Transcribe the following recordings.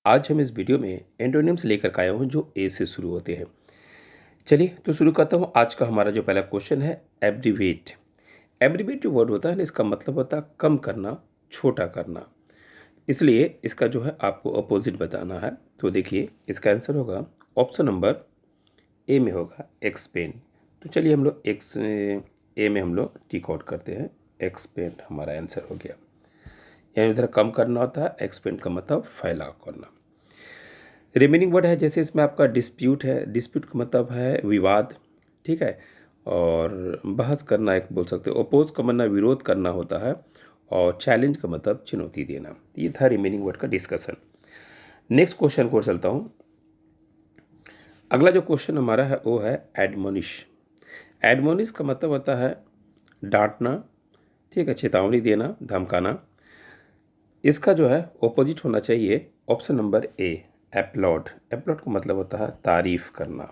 आज हम इस वीडियो में एंटोनिम्स लेकर के आया हूँ जो ए से शुरू होते हैं। चलिए तो शुरू करता हूँ। आज का हमारा जो पहला क्वेश्चन है एब्रीवेट। एब्रीवेट जो वर्ड होता है ना, इसका मतलब होता है कम करना, छोटा करना। इसलिए इसका जो है आपको अपोजिट बताना है। तो देखिए इसका आंसर होगा ऑप्शन नंबर ए में होगा एक्सपेंड। तो चलिए हम लोग ए में हम लोग टिक आउट करते हैं। एक्सपेंड हमारा आंसर हो गया। यानी इधर कम करना होता है, एक्सपेंड का मतलब फैलाव करना। रिमेनिंग वर्ड है जैसे इसमें आपका डिस्प्यूट है। डिस्प्यूट का मतलब है विवाद, ठीक है। और बहस करना एक बोल सकते हो। अपोज का मतलब विरोध करना होता है। और चैलेंज का मतलब चुनौती देना। ये था रिमेनिंग वर्ड का डिस्कशन। नेक्स्ट क्वेश्चन को चलता हूँ। अगला जो क्वेश्चन हमारा है वो है एडमोनिश। एडमोनिश का मतलब होता है डांटना, ठीक है, चेतावनी देना, धमकाना। इसका जो है ऑपोजिट होना चाहिए ऑप्शन नंबर ए एप्लॉड। एप्लॉड का मतलब होता है तारीफ करना।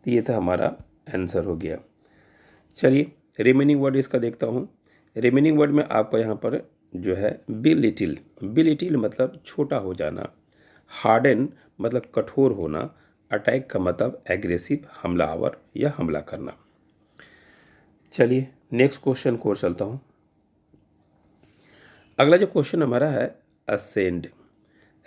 तो ये था हमारा आंसर हो गया। चलिए रिमेनिंग वर्ड इसका देखता हूँ। रिमेनिंग वर्ड में आपको यहाँ पर जो है बिलिटिल। बिलिटिल मतलब छोटा हो जाना। हार्डन मतलब कठोर होना। अटैक का मतलब एग्रेसिव, हमलावर या हमला करना। चलिए नेक्स्ट क्वेश्चन को चलता हूँ। अगला जो क्वेश्चन हमारा है असेंड।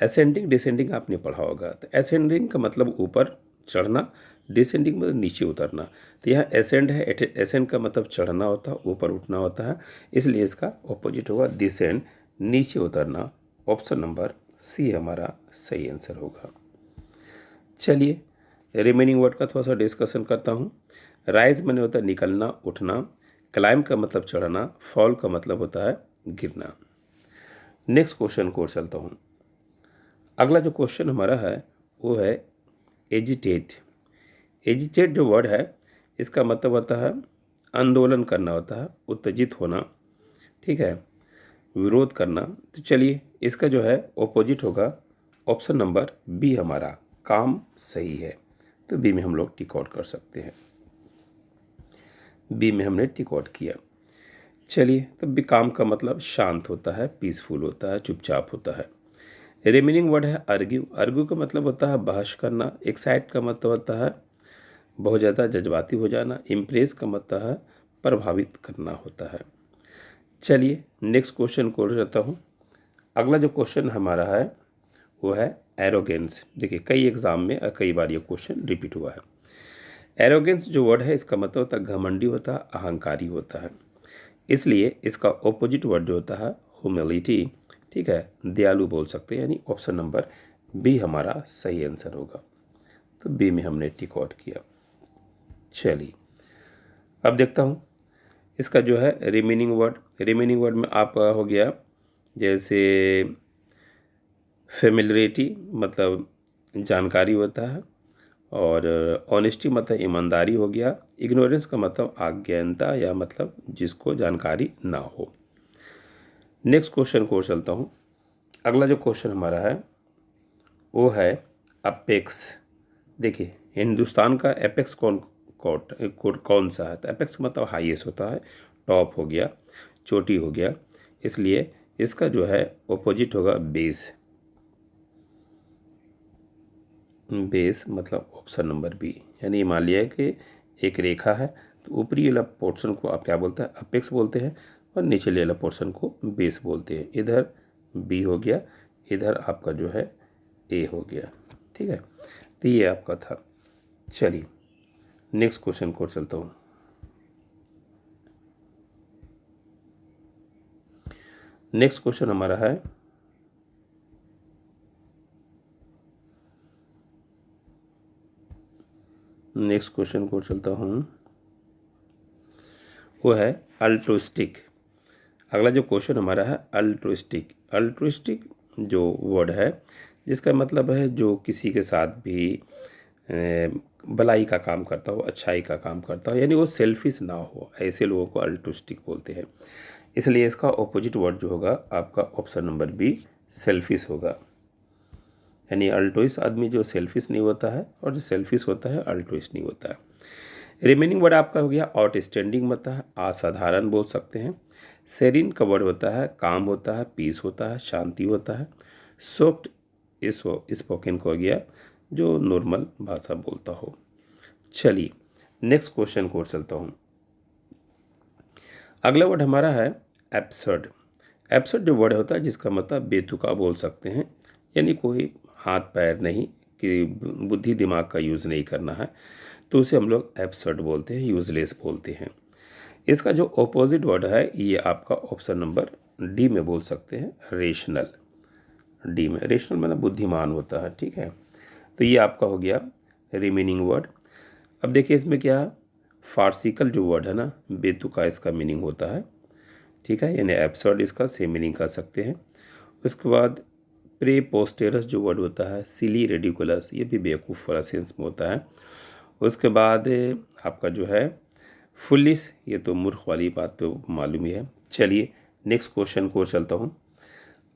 असेंडिंग डिसेंडिंग आपने पढ़ा होगा। तो असेंडिंग का मतलब ऊपर चढ़ना, डिसेंडिंग मतलब नीचे उतरना। तो यहाँ असेंड है। असेंड का मतलब चढ़ना होता है, ऊपर उठना होता है। इसलिए इसका ऑपोजिट होगा डिसेंड, नीचे उतरना। ऑप्शन नंबर सी हमारा सही आंसर होगा। चलिए रिमेनिंग वर्ड का थोड़ा सा डिस्कशन करता हूँ। राइज माने होता है निकलना, उठना। क्लाइम का मतलब चढ़ना। फॉल का मतलब होता है गिरना। नेक्स्ट क्वेश्चन को चलता हूँ। अगला जो क्वेश्चन हमारा है वो है एजिटेट। एजिटेट जो वर्ड है इसका मतलब होता है आंदोलन करना होता है, उत्तेजित होना, ठीक है, विरोध करना। तो चलिए इसका जो है ऑपोजिट होगा ऑप्शन नंबर बी हमारा काम सही है। तो बी में हम लोग टिक आउट कर सकते हैं। बी में हमने टिक आउट किया। चलिए तब भी काम का मतलब शांत होता है, पीसफुल होता है, चुपचाप होता है। रिमेनिंग वर्ड है अर्ग्यू। अर्ग्यू का मतलब होता है बहस करना। एक्साइट का मतलब होता है बहुत ज़्यादा जज्बाती हो जाना। इम्प्रेस का मतलब है प्रभावित करना होता है। चलिए नेक्स्ट क्वेश्चन को रहता हूँ। अगला जो क्वेश्चन हमारा है वो है एरोगेंस। देखिए कई एग्जाम में कई बार ये क्वेश्चन रिपीट हुआ है। एरोगेंस जो वर्ड है इसका मतलब होता है घमंडी होता है, अहंकारी होता है। इसलिए इसका ऑपोजिट वर्ड जो होता है ह्यूमिलिटी, ठीक है, दयालु बोल सकते हैं। यानी ऑप्शन नंबर बी हमारा सही आंसर होगा। तो बी में हमने टिक आउट किया। चलिए अब देखता हूँ इसका जो है रिमेनिंग वर्ड। रिमेनिंग वर्ड में आपका हो गया जैसे फेमिलरिटी मतलब जानकारी होता है। और ऑनेस्टी मतलब ईमानदारी हो गया। इग्नोरेंस का मतलब अज्ञानता या मतलब जिसको जानकारी ना हो। नेक्स्ट क्वेश्चन को चलता हूँ। अगला जो क्वेश्चन हमारा है वो है अपेक्स। देखिए हिंदुस्तान का एपेक्स कौन सा है। तो एपेक्स का मतलब हाईएस्ट होता है, टॉप हो गया, चोटी हो गया। इसलिए इसका जो है ऑपोजिट होगा बेस। बेस मतलब ऑप्शन नंबर बी। यानी हिमालय के एक रेखा है तो ऊपरी वाला पोर्शन को आप क्या बोलते हैं, अपेक्स बोलते हैं। और निचले वाला पोर्शन को बेस बोलते हैं। इधर बी हो गया, इधर आपका जो है ए हो गया, ठीक है। तो ये आपका था। चलिए नेक्स्ट क्वेश्चन को चलता हूँ। नेक्स्ट क्वेश्चन हमारा है नेक्स्ट क्वेश्चन को चलता हूँ वो है अल्ट्रुइस्टिक। अगला जो क्वेश्चन हमारा है अल्ट्रुइस्टिक। अल्ट्रुइस्टिक जो वर्ड है जिसका मतलब है जो किसी के साथ भी भलाई का काम करता हो, अच्छाई का काम करता हो, यानी वो सेल्फिश ना हो, ऐसे लोगों को अल्ट्रुइस्टिक बोलते हैं। इसलिए इसका ऑपोजिट वर्ड जो होगा आपका ऑप्शन नंबर बी सेल्फिश होगा। यानी अल्ट्रुइस्ट आदमी जो सेल्फिश नहीं होता है और जो सेल्फिश होता है अल्ट्रुइस्ट नहीं होता है। रिमेनिंग वर्ड आपका हो गया आउटस्टैंडिंग होता है, असाधारण बोल सकते हैं। सेरिन का वर्ड होता है काम होता है, पीस होता है, शांति होता है। सॉफ्ट स्पोकन को हो गया जो नॉर्मल भाषा बोलता हो। चलिए नेक्स्ट क्वेश्चन को चलता हूँ। अगला वर्ड हमारा है एब्सर्ड। एब्सर्ड जो वर्ड होता है जिसका मतलब बेतुका बोल सकते हैं, यानी कोई हाथ पैर नहीं, कि बुद्धि दिमाग का यूज़ नहीं करना है, तो उसे हम लोग एब्सर्ड बोलते हैं, यूजलेस बोलते हैं। इसका जो ऑपोजिट वर्ड है ये आपका ऑप्शन नंबर डी में बोल सकते हैं, रेशनल। डी में रेशनल मतलब बुद्धिमान होता है, ठीक है। तो ये आपका हो गया रिमेनिंग वर्ड। अब देखिए इसमें क्या, फार्सिकल जो वर्ड है ना, बेतुका, इसका मीनिंग होता है, ठीक है, यानी एब्सर्ड इसका सेम मीनिंग कर सकते हैं। उसके बाद प्रेपोस्टेरस जो वर्ड होता है, सिली रेडिकुलस, ये भी बेवकूफ़ वाला सेंस में होता है। उसके बाद आपका जो है फुलिस, ये तो मूर्ख वाली बात तो मालूम ही है। चलिए नेक्स्ट क्वेश्चन को चलता हूँ।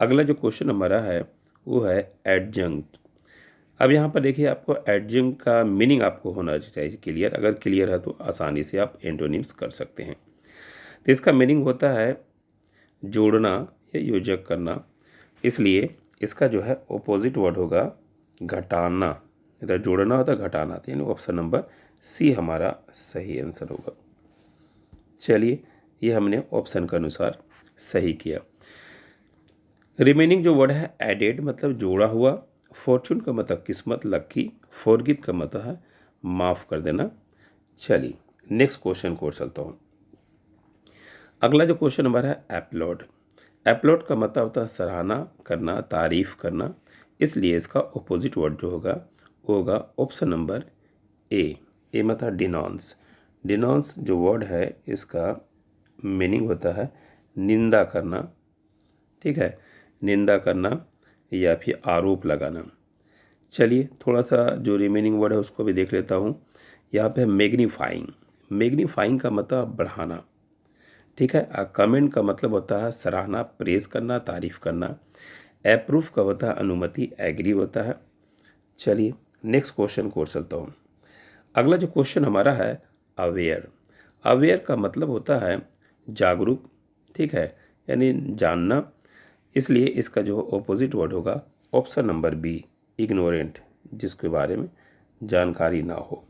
अगला जो क्वेश्चन हमारा है वो है एडजंक्ट। अब यहाँ पर देखिए आपको एडजंक्ट का मीनिंग आपको होना चाहिए क्लियर। अगर क्लियर है तो आसानी से आप एंटोनिम्स कर सकते हैं। तो इसका मीनिंग होता है जोड़ना या योजक करना, इसलिए इसका जो है ऑपोजिट वर्ड होगा घटाना। इधर जोड़ना होता है, घटाना, तो यानी ऑप्शन नंबर सी हमारा सही आंसर होगा। चलिए ये हमने ऑप्शन के अनुसार सही किया। रिमेनिंग जो वर्ड है एडेड मतलब जोड़ा हुआ, फॉर्चून का मतलब किस्मत, लक्की, फॉरगिव का मतलब है माफ़ कर देना। चलिए नेक्स्ट क्वेश्चन को चलता हूँ। अगला जो क्वेश्चन हमारा है एप्लॉड। एप्लॉड का मतलब होता है सराहना करना, तारीफ करना, इसलिए इसका ऑपोजिट वर्ड जो होगा वो होगा ऑप्शन नंबर ए। ए मतलब डिनॉन्स। डिनॉन्स जो वर्ड है इसका मीनिंग होता है निंदा करना, ठीक है, निंदा करना या फिर आरोप लगाना। चलिए थोड़ा सा जो रिमेनिंग वर्ड है उसको भी देख लेता हूँ। यहाँ पे मैग्नीफाइंग। मैग्नीफाइंग का मतलब बढ़ाना, ठीक है। कमेंट का मतलब होता है सराहना, प्रेस करना, तारीफ करना। अप्रूव का होता है अनुमति, एग्री होता है। चलिए नेक्स्ट क्वेश्चन को चलता हूँ। अगला जो क्वेश्चन हमारा है अवेयर। अवेयर का मतलब होता है जागरूक, ठीक है, यानी जानना, इसलिए इसका जो ऑपोजिट वर्ड होगा ऑप्शन नंबर बी इग्नोरेंट, जिसके बारे में जानकारी ना हो,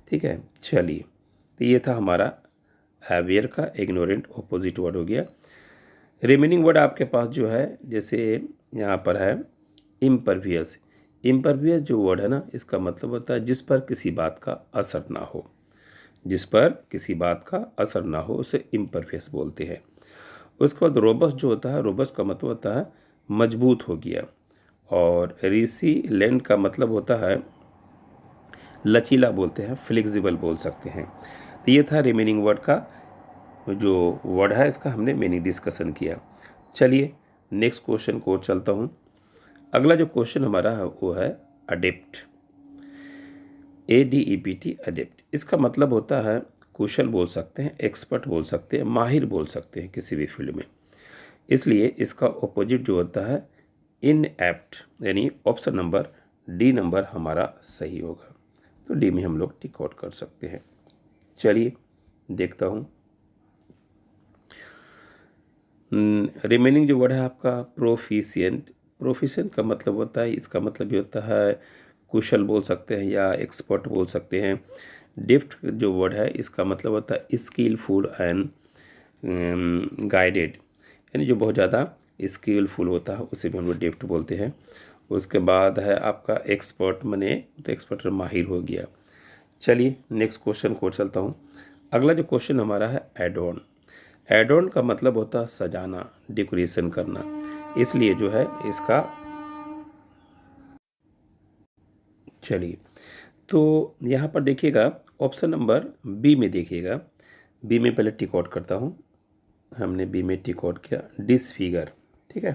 ठीक है। चलिए तो ये था हमारा अवेयर का इग्नोरेंट ऑपोजिट वर्ड हो गया। रिमेनिंग वर्ड आपके पास जो है जैसे यहाँ पर है इम्परवियस। इम्परवियस जो वर्ड है ना इसका मतलब होता है जिस पर किसी बात का असर ना हो, जिस पर किसी बात का असर ना हो उसे इम्परवियस बोलते हैं। उसके बाद रोबस्ट जो होता है, रोबस्ट का मतलब होता है मजबूत हो गया, और रेसिलेंट का मतलब होता है लचीला बोलते हैं, फ्लेक्सिबल बोल सकते हैं। तो ये था रिमेनिंग वर्ड का जो वर्ड है इसका हमने मीनिंग डिस्कशन किया। चलिए नेक्स्ट क्वेश्चन को चलता हूँ। अगला जो क्वेश्चन हमारा है वो है अडेप्ट। ADEPT अडेप्ट, इसका मतलब होता है कुशल बोल सकते हैं, एक्सपर्ट बोल सकते हैं, माहिर बोल सकते हैं किसी भी फील्ड में, इसलिए इसका ऑपोजिट जो होता है इनएप्ट, यानी ऑप्शन नंबर डी नंबर हमारा सही होगा। तो डी में हम लोग टिक आउट कर सकते हैं। चलिए देखता हूँ। रिमेनिंग जो वर्ड है आपका प्रोफिशिएंट। प्रोफिशिएंट का मतलब होता है, इसका मतलब भी होता है कुशल बोल सकते हैं या एक्सपर्ट बोल सकते हैं। डिफ्ट जो वर्ड है इसका मतलब होता है स्किलफुल एंड गाइडेड, यानी जो बहुत ज़्यादा स्किलफुल होता है उसे भी हम लोग डिफ्ट बोलते हैं। उसके बाद है आपका एक्सपर्ट, मने तो एक्सपर्ट माहिर हो गया। चलिए नेक्स्ट क्वेश्चन को चलता हूँ। अगला जो क्वेश्चन हमारा है एड ऑन। एड ऑन का मतलब होता है सजाना, डेकोरेशन करना, इसलिए जो है इसका, चलिए तो यहाँ पर देखिएगा ऑप्शन नंबर बी में देखिएगा। बी में पहले टिक आउट करता हूँ। हमने बी में टिक आउट किया डिसफिगर, ठीक है।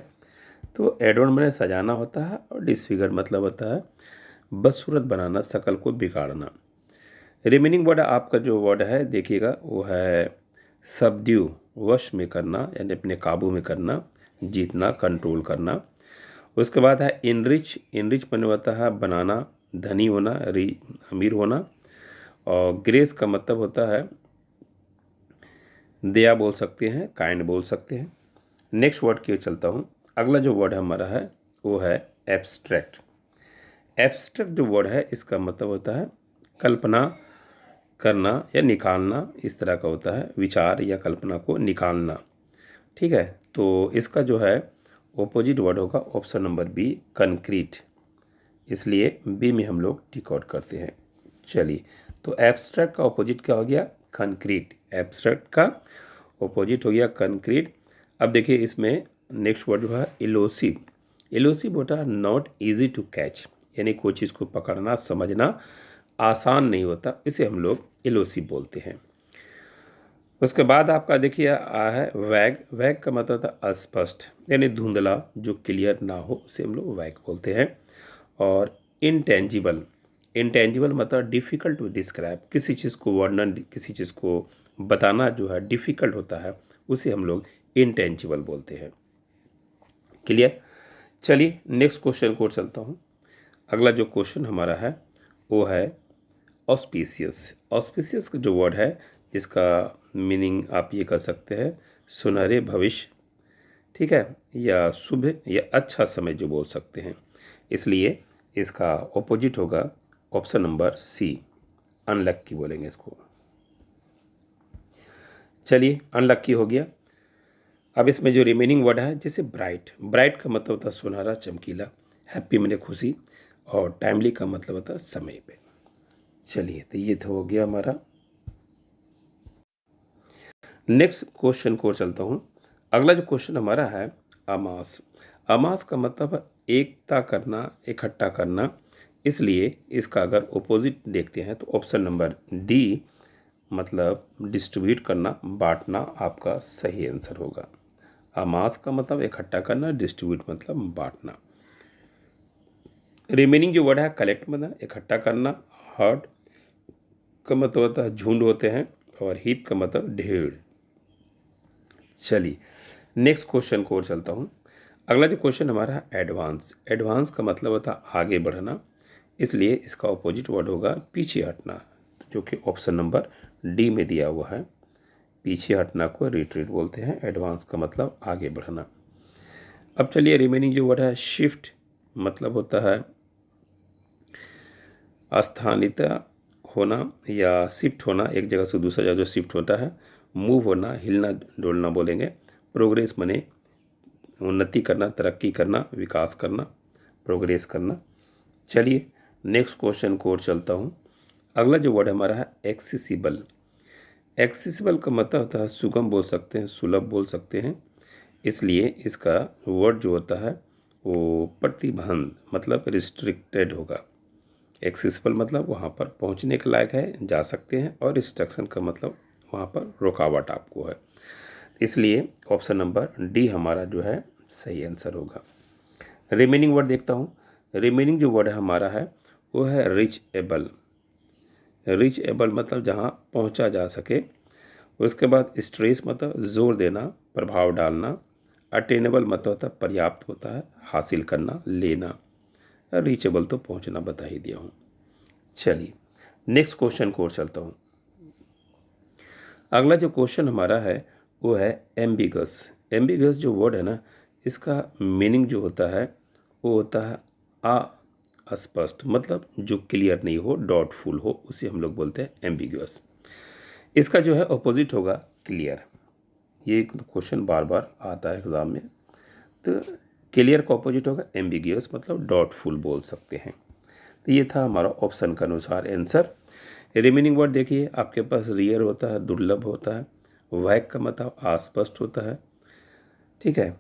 तो एड ऑन मैंने सजाना होता है और डिसफिगर मतलब होता है बदसूरत बनाना, शक्ल को बिगाड़ना। रिमेनिंग वर्ड आपका जो वर्ड है देखिएगा वो है सबड्यू, वश में करना यानी अपने काबू में करना, जीतना, कंट्रोल करना। उसके बाद है इनरिच। इनरिच मैंने होता है बनाना, धनी होना, अमीर होना। और ग्रेस का मतलब होता है दया बोल सकते हैं, काइंड बोल सकते हैं। नेक्स्ट वर्ड की ओर चलता हूँ। अगला जो वर्ड हमारा है वो है एब्स्ट्रैक्ट। एब्स्ट्रैक्ट जो वर्ड है इसका मतलब होता है कल्पना करना या निकालना, इस तरह का होता है, विचार या कल्पना को निकालना। ठीक है, तो इसका जो है ऑपोजिट वर्ड होगा ऑप्शन नंबर बी, कंक्रीट। इसलिए बी में हम लोग टिक आउट करते हैं। चलिए, तो एब्स्ट्रैक्ट का ऑपोजिट क्या हो गया? कंक्रीट। एब्स्ट्रैक्ट का ऑपोजिट हो गया कंक्रीट। अब देखिए इसमें नेक्स्ट वर्ड जो है इलोसिव। इलोसिव होता है नॉट इजी टू कैच, यानी कोई चीज़ को पकड़ना समझना आसान नहीं होता, इसे हम लोग इलोसिव बोलते हैं। उसके बाद आपका देखिए आ है वैग। वैग का मतलब था अस्पष्ट, यानी धुंधला, जो क्लियर ना हो उसे हम लोग वैग बोलते हैं। और इनटेंजिबल। इनटेंजिबल मतलब डिफ़िकल्ट टू डिस्क्राइब, किसी चीज़ को वर्णन, किसी चीज़ को बताना जो है डिफ़िकल्ट होता है, उसे हम लोग इनटेंजिबल बोलते हैं। क्लियर? चलिए नेक्स्ट क्वेश्चन को चलता हूँ। अगला जो क्वेश्चन हमारा है वो है ऑस्पिशियस। ऑस्पिशियस का जो वर्ड है जिसका मीनिंग आप ये कह सकते हैं सुनहरे भविष्य, ठीक है, या शुभ या अच्छा समय जो बोल सकते हैं। इसलिए इसका ऑपोजिट होगा ऑप्शन नंबर सी, अनलक्की बोलेंगे इसको। चलिए, अनलक्की हो गया। अब इसमें जो रिमेनिंग वर्ड है जैसे ब्राइट। ब्राइट का मतलब होता है सुनहरा, चमकीला। हैप्पी मैंने खुशी, और टाइमली का मतलब होता है समय पे। चलिए, तो ये तो हो गया हमारा। नेक्स्ट क्वेश्चन को चलता हूँ। अगला जो क्वेश्चन हमारा है अमास। अमास का मतलब है एकता करना, इकट्ठा करना। इसलिए इसका अगर ऑपोजिट देखते हैं तो ऑप्शन नंबर डी, मतलब डिस्ट्रीब्यूट करना, बांटना, आपका सही आंसर होगा। अमास का मतलब इकट्ठा करना, डिस्ट्रीब्यूट मतलब बांटना। रिमेनिंग जो वर्ड है कलेक्ट मतलब इकट्ठा करना, हर्ड का मतलब होता है झुंड होते हैं, और हीप का मतलब ढेर। चलिए नेक्स्ट क्वेश्चन को और चलता हूँ। अगला जो क्वेश्चन हमारा है एडवांस। एडवांस का मतलब होता है आगे बढ़ना, इसलिए इसका ऑपोजिट वर्ड होगा पीछे हटना, जो कि ऑप्शन नंबर डी में दिया हुआ है। पीछे हटना को रिट्रीट बोलते हैं, एडवांस का मतलब आगे बढ़ना। अब चलिए रिमेनिंग जो वर्ड है शिफ्ट, मतलब होता है स्थानित होना या शिफ्ट होना, एक जगह से दूसरी जगह जो शिफ्ट होता है। मूव होना, हिलना डोलना बोलेंगे। प्रोग्रेस मने उन्नति करना, तरक्की करना, विकास करना, प्रोग्रेस करना। चलिए नेक्स्ट क्वेश्चन को और चलता हूँ। अगला जो वर्ड हमारा है एक्सेसिबल। एक्सेसिबल का मतलब होता है सुगम बोल सकते हैं, सुलभ बोल सकते हैं। इसलिए इसका वर्ड जो होता है वो प्रतिबंध, मतलब रिस्ट्रिक्टेड होगा। एक्सेसिबल मतलब वहाँ पर पहुँचने के लायक है, जा सकते हैं, और रिस्ट्रिक्शन का मतलब वहाँ पर रुकावट आपको है। इसलिए ऑप्शन नंबर डी हमारा जो है सही आंसर होगा। रिमेनिंग वर्ड देखता हूँ। रिमेनिंग जो वर्ड हमारा है वो है रिच एबल। रिच एबल मतलब जहाँ पहुँचा जा सके। उसके बाद स्ट्रेस मतलब जोर देना, प्रभाव डालना। अटेनेबल मतलब होता है पर्याप्त होता है, हासिल करना, लेना। रीचेबल तो पहुँचना बता ही दिया हूँ। चलिए नेक्स्ट क्वेश्चन को और चलता हूँ। अगला जो क्वेश्चन हमारा है वो है एम्बिगस। एम्बिगस जो वर्ड है ना, इसका मीनिंग जो होता है वो होता है अस्पष्ट, मतलब जो क्लियर नहीं हो, डाउटफुल हो, उसे हम लोग बोलते हैं एम्बिगस। इसका जो है ऑपोजिट होगा क्लियर। ये क्वेश्चन बार बार आता है एग्जाम में। तो क्लियर का ऑपोजिट होगा एम्बिगियस, मतलब डाउटफुल बोल सकते हैं। तो ये था हमारा ऑप्शन के अनुसार आंसर। रिमेनिंग वर्ड देखिए आपके पास रियर होता है, दुर्लभ होता है। वैग का मतलब अस्पष्ट होता है, ठीक है।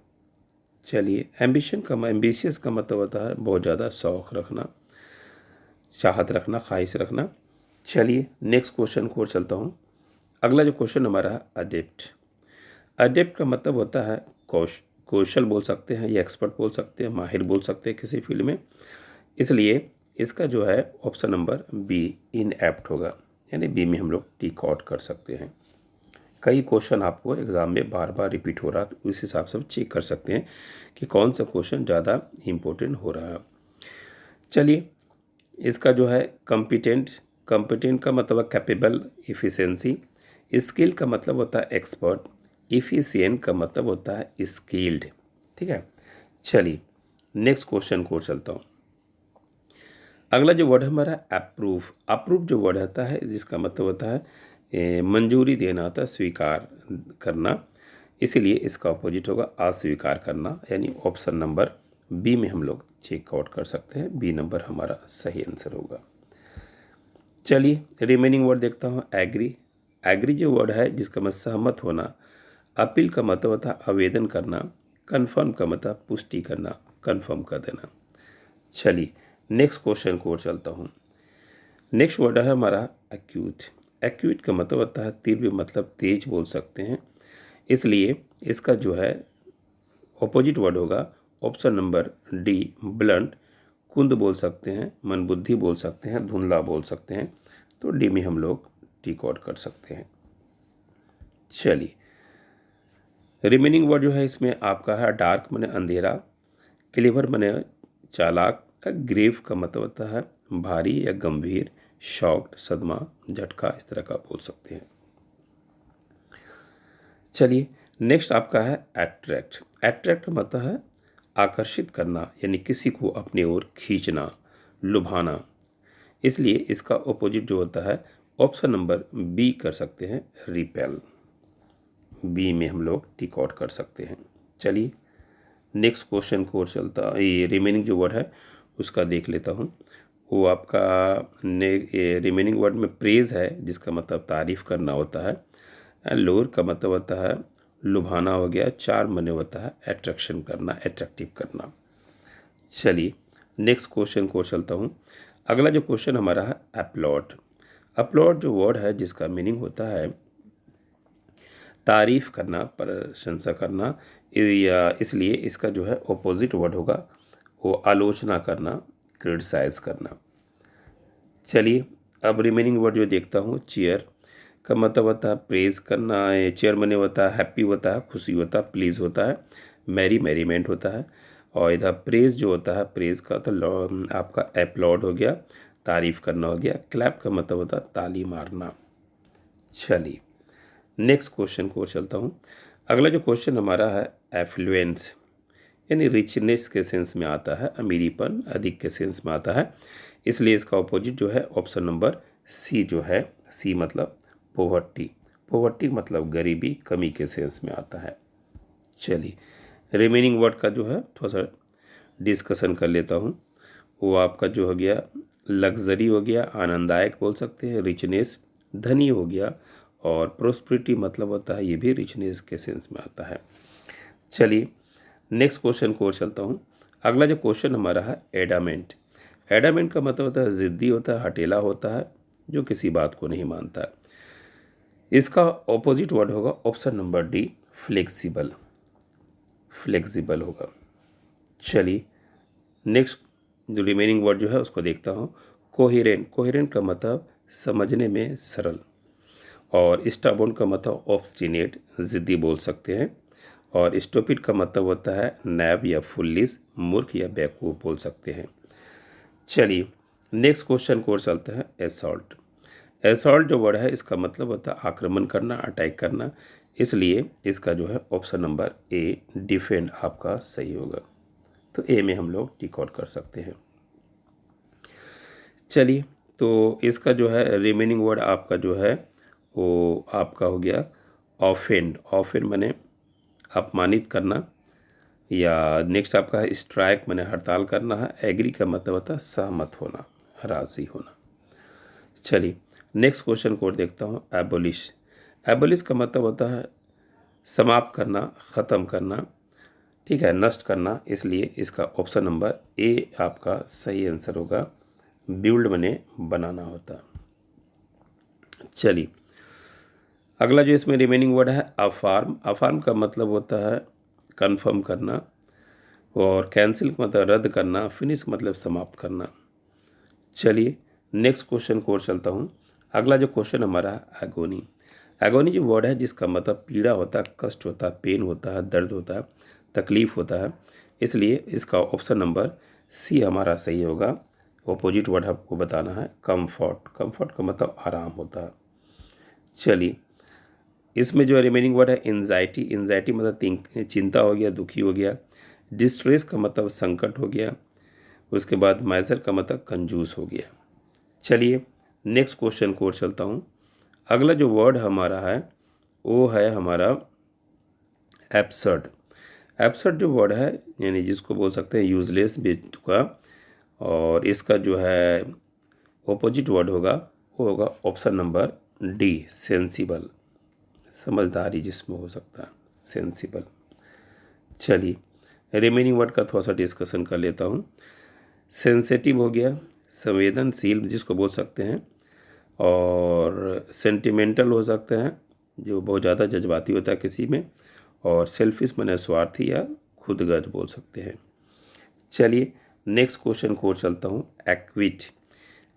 चलिए एम्बिशियस का मतलब होता है बहुत ज़्यादा शौक रखना, चाहत रखना, ख्वाहिश रखना। चलिए नेक्स्ट क्वेश्चन को और चलता हूँ। अगला जो क्वेश्चन हमारा है अडेप्ट। अडेप्ट का मतलब होता है कौशल बोल सकते हैं, या एक्सपर्ट बोल सकते हैं, माहिर बोल सकते हैं किसी फील्ड में। इसलिए इसका जो है ऑप्शन नंबर बी इनएप्ट होगा, यानी बी में हम लोग टिक आउट कर सकते हैं। कई क्वेश्चन आपको एग्ज़ाम में बार बार रिपीट हो रहा है, तो उस हिसाब से चेक कर सकते हैं कि कौन सा क्वेश्चन ज़्यादा इम्पोर्टेंट हो रहा है। चलिए इसका जो है कॉम्पिटेंट। कॉम्पिटेंट का मतलब है कैपेबल, इफ़िशेंसी। स्किल का मतलब होता है एक्सपर्ट। इफ़िशिएंट का मतलब होता है स्किल्ड, ठीक है। चलिए नेक्स्ट क्वेश्चन को चलता हूँ। अगला जो वर्ड है हमारा अप्रूव। अप्रूव जो वर्ड होता है जिसका मतलब होता है मंजूरी देना होता है, स्वीकार करना, इसीलिए इसका अपोजिट होगा अस्वीकार करना, यानी ऑप्शन नंबर बी में हम लोग चेक आउट कर सकते हैं। बी नंबर हमारा सही आंसर होगा। चलिए रिमेनिंग वर्ड देखता हूँ। एग्री। एग्री जो वर्ड है जिसका मतलब सहमत होना, अपील का मतलब होता है आवेदन करना, कन्फर्म का मतलब पुष्टि करना, कन्फर्म कर देना। चलिए नेक्स्ट क्वेश्चन को और चलता हूँ। नेक्स्ट वर्ड है हमारा एक्यूट। एक्यूट का मतलब होता है तीव्र, मतलब तेज बोल सकते हैं, इसलिए इसका जो है ऑपोजिट वर्ड होगा ऑप्शन नंबर डी ब्लंट। कुंद बोल सकते हैं, मंदबुद्धि बोल सकते हैं, धुंधला बोल सकते हैं, तो डी में हम लोग टिक आउट कर सकते हैं। चलिए रिमेनिंग वर्ड जो है इसमें आपका है डार्क माने अंधेरा, क्लेवर माने चालाक, ग्रेव का मतलब होता है भारी या गंभीर, शॉक्ड सदमा, झटका, इस तरह का बोल सकते हैं। चलिए नेक्स्ट आपका है अट्रैक्ट। अट्रैक्ट मतलब है आकर्षित करना, यानी किसी को अपनी ओर खींचना, लुभाना, इसलिए इसका ऑपोजिट जो होता है ऑप्शन नंबर बी कर सकते हैं, रिपेल। बी में हम लोग टिक आउट कर सकते हैं। चलिए नेक्स्ट क्वेश्चन को और चलता, ये रिमेनिंग जो वर्ड है उसका देख लेता हूँ। वो आपका रिमेनिंग वर्ड में प्रेज है जिसका मतलब तारीफ करना होता है, लोअर का मतलब होता है लुभाना हो गया, चार मने होता है अट्रैक्शन करना, अट्रैक्टिव करना। चलिए नेक्स्ट क्वेश्चन को चलता हूँ। अगला जो क्वेश्चन हमारा है अपलॉड। अपलॉड जो वर्ड है जिसका मीनिंग होता है तारीफ करना, प्रशंसा करना, या इसलिए इसका जो है ऑपोजिट वर्ड होगा वो आलोचना करना, क्रिटिसाइज करना। चलिए अब रिमेनिंग वर्ड जो देखता हूँ, चीयर का मतलब होता है प्रेज करना, चेयर मने होता है हैप्पी होता है, खुशी होता है, प्लीज होता है, मैरी मैरीमेंट होता है, और इधर प्रेज जो होता है प्रेज का तो आपका अपलॉड हो गया, तारीफ करना हो गया, क्लैप का मतलब होता है ताली मारना। चलिए नेक्स्ट क्वेश्चन को चलता हूँ। अगला जो क्वेश्चन हमारा है एफ्लुएंस, यानी रिचनेस के सेंस में आता है, अमीरीपन, अधिक के सेंस में आता है, इसलिए इसका ऑपोजिट जो है ऑप्शन नंबर सी जो है, सी मतलब पोवर्टी। पोवर्टी मतलब गरीबी, कमी के सेंस में आता है। चलिए रिमेनिंग वर्ड का जो है थोड़ा सा डिस्कशन कर लेता हूँ। वो आपका जो हो गया लग्जरी हो गया, आनंददायक बोल सकते हैं, रिचनेस धनी हो गया, और प्रोस्पेरिटी मतलब होता है ये भी रिचनेस के सेंस में आता है। चलिए नेक्स्ट क्वेश्चन को चलता हूँ। अगला जो क्वेश्चन हमारा है एडामेंट। एडामेंट का मतलब होता है ज़िद्दी होता है, हटेला होता है, जो किसी बात को नहीं मानता। इसका ऑपोजिट वर्ड होगा option number D flexible. Flexible होगा। चलिए नेक्स्ट जो रिमेनिंग वर्ड जो है उसको देखता हूँ। कोहेरेंट। कोहेरेंट का मतलब समझने में सरल, और स्टाबोन का मतलब ऑब्स्टिनेट, ज़िद्दी बोल सकते हैं, और स्टूपिड का मतलब होता है नैब या फुल्लिस, मूर्ख या बेवकूफ़ बोल सकते हैं। चलिए नेक्स्ट क्वेश्चन को चलते हैं एसॉल्ट। एसॉल्ट जो वर्ड है इसका मतलब होता है आक्रमण करना, अटैक करना, इसलिए इसका जो है ऑप्शन नंबर ए डिफेंड आपका सही होगा। तो ए में हम लोग टिक आउट कर सकते हैं। चलिए तो इसका जो है रिमेनिंग वर्ड आपका जो है वो आपका हो गया ऑफेंड। ऑफेंड माने अपमानित करना, या नेक्स्ट आपका है स्ट्राइक माने हड़ताल करना है, एग्री का मतलब होता है सहमत होना, राज़ी होना। चलिए नेक्स्ट क्वेश्चन को देखता हूँ एबोलिश। एबोलिश का मतलब होता है समाप्त करना, ख़त्म करना, ठीक है, नष्ट करना, इसलिए इसका ऑप्शन नंबर ए आपका सही आंसर होगा। बिल्ड माने बनाना होता। चलिए अगला जो इसमें रिमेनिंग वर्ड है अफार्म। अफार्म का मतलब होता है कंफर्म करना, और कैंसिल का मतलब रद्द करना, फिनिश मतलब समाप्त करना। चलिए नेक्स्ट क्वेश्चन को और चलता हूँ। अगला जो क्वेश्चन हमारा है एगोनी। एगोनी जो वर्ड है जिसका मतलब पीड़ा होता है, कष्ट होता है, पेन होता है, दर्द होता है, तकलीफ होता है, इसलिए इसका ऑप्शन नंबर सी हमारा सही होगा। ऑपोजिट वर्ड आपको बताना है कंफर्ट। कंफर्ट का मतलब आराम होता है। चलिए इसमें जो रिमेनिंग वर्ड है एंजाइटी। एंजाइटी मतलब चिंता हो गया, दुखी हो गया, डिस्ट्रेस का मतलब संकट हो गया। उसके बाद माइजर का मतलब कंजूस हो गया। चलिए नेक्स्ट क्वेश्चन को और चलता हूँ। अगला जो वर्ड हमारा है वो है हमारा एब्सर्ड। एब्सर्ड जो वर्ड है यानी जिसको बोल सकते हैं यूजलेस बेतुका, और इसका जो है ऑपोजिट वर्ड होगा वो होगा ऑप्शन नंबर डी, सेंसिबल। समझदारी जिसमें हो सकता है, सेंसिबल। चलिए रिमेनिंग वर्ड का थोड़ा सा डिस्कशन कर लेता हूँ। सेंसिटिव हो गया, संवेदनशील जिसको बोल सकते हैं, और सेंटिमेंटल हो सकते हैं जो बहुत ज़्यादा जज्बाती होता है किसी में, और सेल्फिश माने स्वार्थी या खुदगर्ज बोल सकते हैं। चलिए नेक्स्ट क्वेश्चन को और चलता हूँ। एक्विट।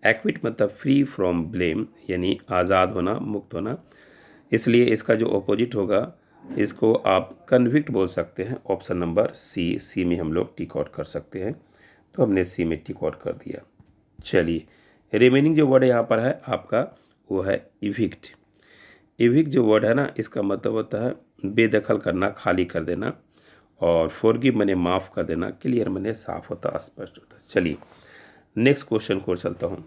एक्विट मतलब फ्री फ्रॉम ब्लेम, यानी आज़ाद होना, मुक्त होना। इसलिए इसका जो ऑपोजिट होगा इसको आप कन्विक्ट बोल सकते हैं। ऑप्शन नंबर सी, सी में हम लोग टिक आउट कर सकते हैं, तो हमने सी में टिक आउट कर दिया। चलिए रिमेनिंग जो वर्ड यहाँ पर है आपका वो है इविक्ट। इविक्ट जो वर्ड है ना इसका मतलब होता है बेदखल करना, खाली कर देना, और फॉरगिव माने माफ़ कर देना, क्लियर माने साफ होता, स्पष्ट होता। चलिए नेक्स्ट क्वेश्चन को चलता हूँ।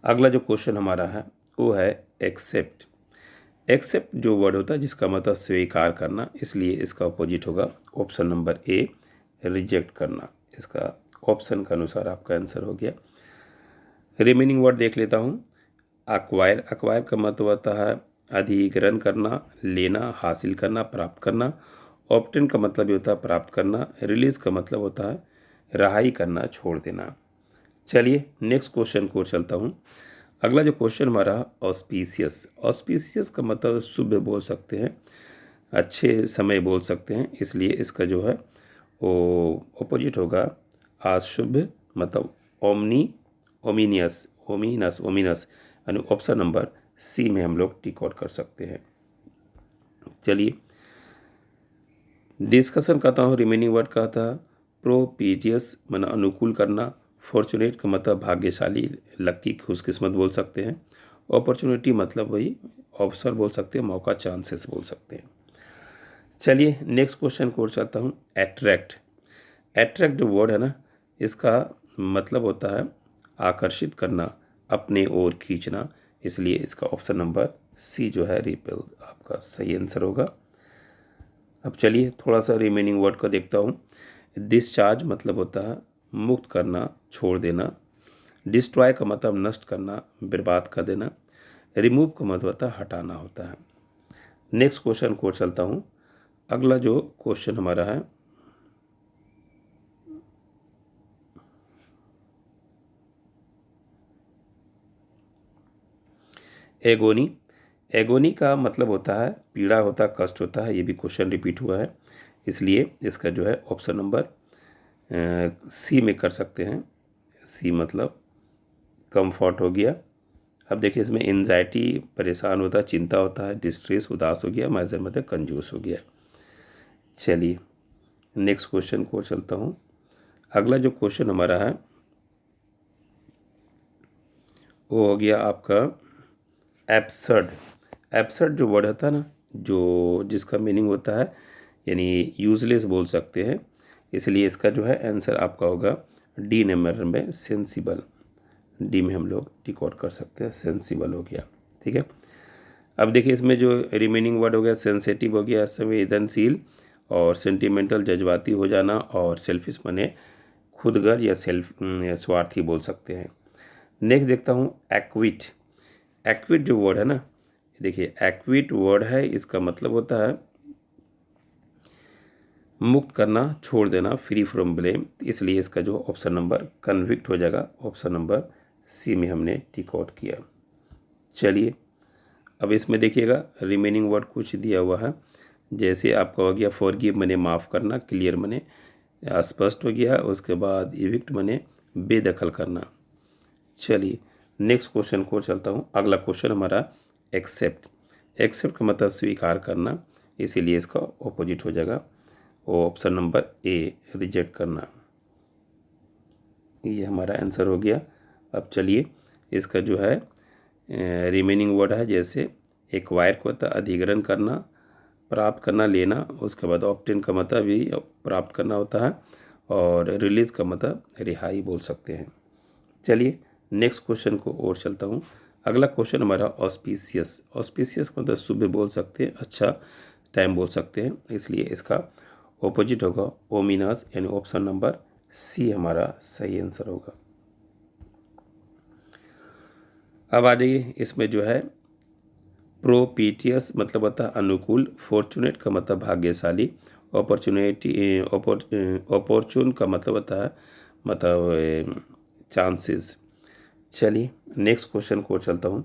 अगला जो क्वेश्चन हमारा है वो है एक्सेप्ट। एक्सेप्ट जो वर्ड होता है जिसका मतलब स्वीकार करना, इसलिए इसका अपोजिट होगा ऑप्शन नंबर ए, रिजेक्ट करना। इसका ऑप्शन के अनुसार आपका आंसर हो गया। रिमेनिंग वर्ड देख लेता हूँ। अक्वायर। अक्वायर का मतलब होता है अधिग्रहण करना, लेना, हासिल करना, प्राप्त करना। ऑप्टेन का मतलब ये होता है प्राप्त करना। रिलीज का मतलब होता है रहाई करना, छोड़ देना। चलिए नेक्स्ट क्वेश्चन को चलता हूँ। अगला जो क्वेश्चन हमारा ऑस्पिशियस। ऑस्पिशियस का मतलब शुभ बोल सकते हैं, अच्छे समय बोल सकते हैं, इसलिए इसका जो है वो ऑपोजिट होगा अशुभ, मतलब ओमनी, ओमिनियस, ओमिनस, ओमिनस, यानी ऑप्शन नंबर सी में हम लोग टिक आउट कर सकते हैं। चलिए डिस्कशन करता हूँ। रिमेनिंग वर्ड का था प्रोपीजियस माना अनुकूल करना। फॉर्चुनेट का मतलब भाग्यशाली, लक्की, खुशकिस्मत बोल सकते हैं। अपॉर्चुनिटी मतलब वही अवसर बोल सकते हैं, मौका, चांसेस बोल सकते हैं। चलिए नेक्स्ट क्वेश्चन को चलता हूँ। एट्रैक्ट। एट्रैक्ट जो वर्ड है ना इसका मतलब होता है आकर्षित करना, अपने ओर खींचना, इसलिए इसका ऑप्शन नंबर सी जो है रिपेल आपका सही आंसर होगा। अब चलिए थोड़ा सा रिमेनिंग वर्ड का देखता हूँ। डिस्चार्ज मतलब होता है मुक्त करना, छोड़ देना। डिस्ट्रॉय का मतलब नष्ट करना, बर्बाद कर देना। रिमूव का मतलब होता है हटाना होता है। नेक्स्ट क्वेश्चन को चलता हूँ। अगला जो क्वेश्चन हमारा है एगोनी। एगोनी का मतलब होता है पीड़ा होता है, कष्ट होता है। ये भी क्वेश्चन रिपीट हुआ है, इसलिए इसका जो है ऑप्शन नंबर सी में कर सकते हैं। सी मतलब कंफर्ट हो गया। अब देखिए इसमें एंजाइटी, परेशान होता है, चिंता होता है। डिस्ट्रेस, उदास हो गया। माइजर मतलब कंजूस हो गया। चलिए नेक्स्ट क्वेश्चन को चलता हूँ। अगला जो क्वेश्चन हमारा है वो हो गया आपका एब्सर्ड। एब्सर्ड जो वर्ड होता है ना जो जिसका मीनिंग होता है यानी यूजलेस बोल सकते हैं, इसलिए इसका जो है आंसर आपका होगा डी नंबर में, सेंसिबल। डी में हम लोग टिक आउट कर सकते हैं, सेंसिबल हो गया। ठीक है। अब देखिए इसमें जो रिमेनिंग वर्ड हो गया सेंसिटिव हो गया, संवेदनशील, और सेंटिमेंटल जज्बाती हो जाना, और सेल्फिश माने खुदगर्ज या स्वार्थी बोल सकते हैं। नेक्स्ट देखता हूँ एक्विट। एक्विट जो वर्ड है ना देखिए एक्विट वर्ड है, इसका मतलब होता है मुक्त करना, छोड़ देना, फ्री फ्रॉम ब्लेम, इसलिए इसका जो ऑप्शन नंबर कन्विक्ट हो जाएगा। ऑप्शन नंबर सी में हमने टिक आउट किया। चलिए अब इसमें देखिएगा रिमेनिंग वर्ड कुछ दिया हुआ है, जैसे आपका हो गया फॉरगिव माने माफ़ करना, क्लियर माने स्पष्ट हो गया। उसके बाद इविक्ट माने बेदखल करना। चलिए नेक्स्ट क्वेश्चन को चलता हूँ। अगला क्वेश्चन हमारा एक्सेप्ट। एक्सेप्ट का मतलब स्वीकार करना, इसीलिए इसका ऑपोजिट हो जाएगा वो ऑप्शन नंबर ए, रिजेक्ट करना। ये हमारा आंसर हो गया। अब चलिए इसका जो है रिमेनिंग वर्ड है, जैसे एक्वायर को होता है अधिग्रहण करना, प्राप्त करना, लेना। उसके बाद ऑब्टेन का मतलब भी प्राप्त करना होता है, और रिलीज़ का मतलब रिहाई बोल सकते हैं। चलिए नेक्स्ट क्वेश्चन को और चलता हूँ। अगला क्वेश्चन हमारा ऑस्पिशियस। ऑस्पिशियस का मतलब शुभ बोल सकते हैं, अच्छा टाइम बोल सकते हैं, इसलिए इसका ऑपोजिट होगा ओमिनस, यानी ऑप्शन नंबर सी हमारा सही आंसर होगा। अब आ जाइए, इसमें जो है प्रोपीटियस मतलब होता है अनुकूल, फॉर्चुनेट का मतलब भाग्यशाली, अपॉर्चुनिटी अपॉर्चुन का मतलब होता है मतलब चांसेस। चलिए नेक्स्ट क्वेश्चन को चलता हूँ।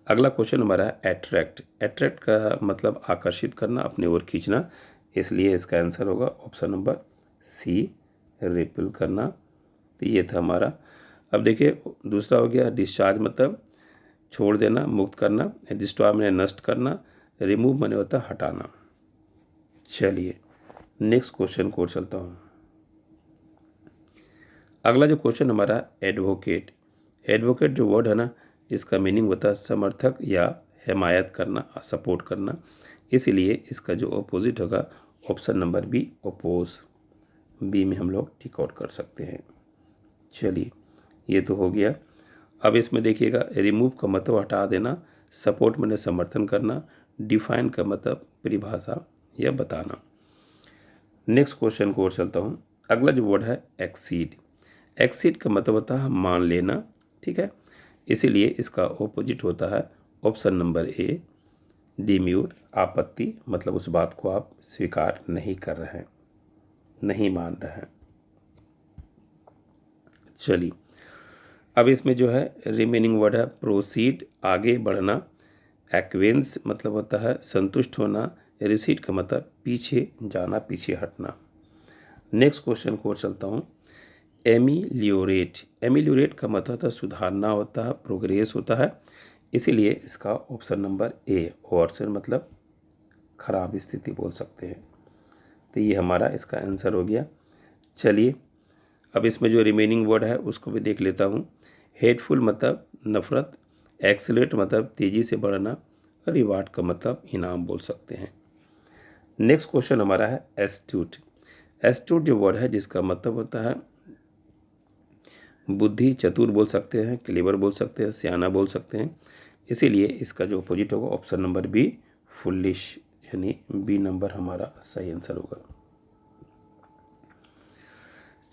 अगला क्वेश्चन हमारा है एट्रैक्ट। एट्रैक्ट का मतलब आकर्षित करना, अपनी ओर खींचना, इसलिए इसका आंसर होगा ऑप्शन नंबर सी, रिपेल करना। तो ये था हमारा। अब देखिए दूसरा हो गया डिस्चार्ज, मतलब छोड़ देना, मुक्त करना। डिस्ट्रॉय मैंने नष्ट करना, रिमूव मैंने होता है हटाना। चलिए नेक्स्ट क्वेश्चन को चलता हूँ। अगला जो क्वेश्चन हमारा एडवोकेट। एडवोकेट जो वर्ड है ना, इसका मीनिंग होता है समर्थक या हिमायत करना, सपोर्ट करना, इसीलिए इसका जो अपोजिट होगा option number B, oppose. B में हम लोग टिक आउट कर सकते हैं। चलिए ये तो हो गया। अब इसमें देखिएगा रिमूव का मतलब हटा देना, सपोर्ट मैंने समर्थन करना, डिफाइन का मतलब परिभाषा या बताना। नेक्स्ट क्वेश्चन को और चलता हूँ। अगला जो वर्ड है एक्सीड। एक्सीड का मतलब होता है मान लेना, ठीक है, इसीलिए इसका ऑपोजिट होता है ऑप्शन नंबर ए, डिम्यूट, आपत्ति, मतलब उस बात को आप स्वीकार नहीं कर रहे हैं, नहीं मान रहे हैं। चलिए अब इसमें जो है रिमेनिंग वर्ड है प्रोसीड, आगे बढ़ना, एक्वेंस मतलब होता है संतुष्ट होना, रिसीड का मतलब पीछे जाना, पीछे हटना। नेक्स्ट क्वेश्चन को चलता हूँ। एमिलियोरेट। एमिलियोरेट का मतलब होता है सुधारना होता है, प्रोग्रेस होता है, इसीलिए इसका ऑप्शन नंबर ए, वर्सन मतलब खराब स्थिति बोल सकते हैं। तो ये हमारा इसका आंसर हो गया। चलिए अब इसमें जो रिमेनिंग वर्ड है उसको भी देख लेता हूँ। हेटफुल मतलब नफरत, एक्सीलरेट मतलब तेज़ी से बढ़ना, रिवार्ड का मतलब इनाम बोल सकते हैं। नेक्स्ट क्वेश्चन हमारा है एस्ट्यूट। एस्ट्यूट जो वर्ड है जिसका मतलब होता है बुद्धि, चतुर बोल सकते हैं, क्लेवर बोल सकते हैं, सियाना बोल सकते हैं, इसीलिए इसका जो अपोजिट होगा ऑप्शन नंबर बी, फुलिश, यानी बी नंबर हमारा सही आंसर होगा।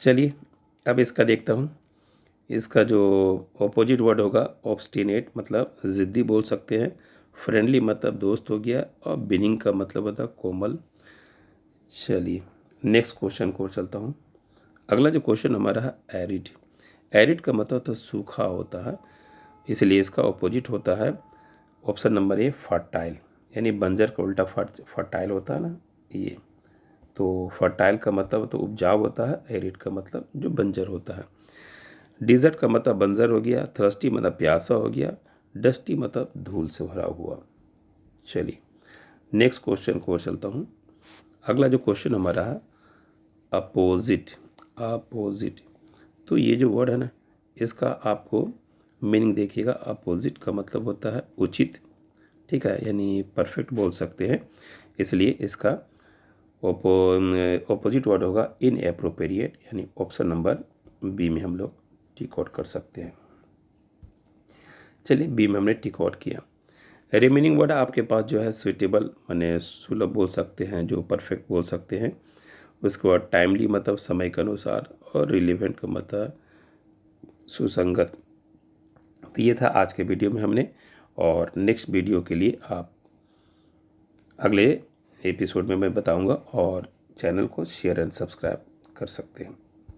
चलिए अब इसका देखता हूँ। इसका जो ऑपोजिट वर्ड होगा ऑब्स्टिनेट मतलब ज़िद्दी बोल सकते हैं, फ्रेंडली मतलब दोस्त हो गया, और बिनिंग का मतलब होता है कोमल। चलिए नेक्स्ट क्वेश्चन को चलता हूँ। अगला जो क्वेश्चन हमारा है एरिड। एरिड का मतलब होता है सूखा होता है, इसलिए इसका ऑपोजिट होता है ऑप्शन नंबर ए, फर्टाइल, यानी बंजर का उल्टा फर्टाइल होता है ना ये। तो फर्टाइल का मतलब तो उपजाऊ होता है, एरिड का मतलब जो बंजर होता है। डिजर्ट का मतलब बंजर हो गया, थर्स्टी मतलब प्यासा हो गया, डस्टी मतलब धूल से भरा हुआ। चलिए नेक्स्ट क्वेश्चन को चलता हूँ। अगला जो क्वेश्चन हमारा है अपोजिट। अपोजिट, तो ये जो वर्ड है ना, इसका आपको मीनिंग देखिएगा। अपोजिट का मतलब होता है उचित, ठीक है, यानी परफेक्ट बोल सकते हैं, इसलिए इसका ऑपोजिट वर्ड होगा इनएप्रोप्रिएट, यानी ऑप्शन नंबर बी में हम लोग टिक आउट कर सकते हैं। चलिए बी में हमने टिक आउट किया। रिमेनिंग वर्ड आपके पास जो है सुइटेबल माने सुलभ बोल सकते हैं, जो परफेक्ट बोल सकते हैं। उसके बाद टाइमली मतलब समय के अनुसार, और रिलेवेंट का मतलब सुसंगत। तो ये था आज के वीडियो में हमने, और नेक्स्ट वीडियो के लिए आप अगले एपिसोड में मैं बताऊंगा, और चैनल को शेयर एंड सब्सक्राइब कर सकते हैं।